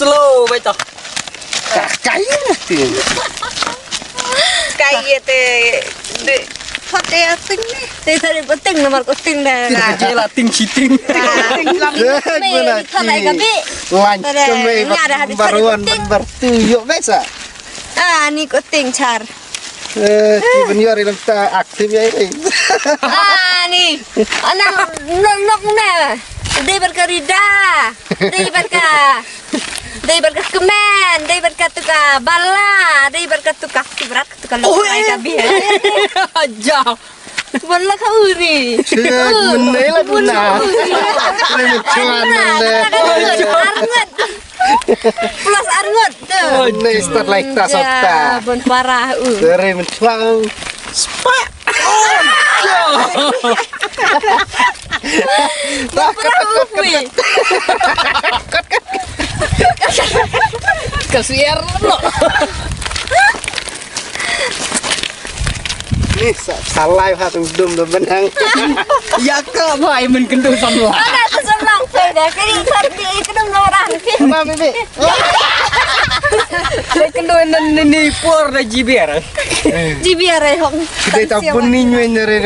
slow vậy toh. Cái tiền. Cái gì thì thoát ra tinh đi. Thì thời điểm tinh là mà có tinh là Dia lah ting citing. tinh lắm. Mày Thật lại cái bị. Lancung mày baruan bertujuh biasa. Ini có tinh char. Sebenarnya orang kita aktif ya ini. Nih, anak nong nè. Đây bật cả rida, đây bật cả kemen, đây bật cả tuka bala, đây bật cả tuka berat, tuka lokai kabi. Jauh. Bala kau uri. Menela benar. Cuman Arngot. Plus arngot tuh. ini start like tas Ya, otak. bon parah. Dari mencuang. Spak. Kasiar lo. Ini salah satu dum benang. Ya ke mai mình kendul sama. Ada tu senang saya. Kini kerja itu orang. Mami bi. Saya kendul ni por dah jibiar. Jibiar hong. Kita tak pun ni nyuai nyeri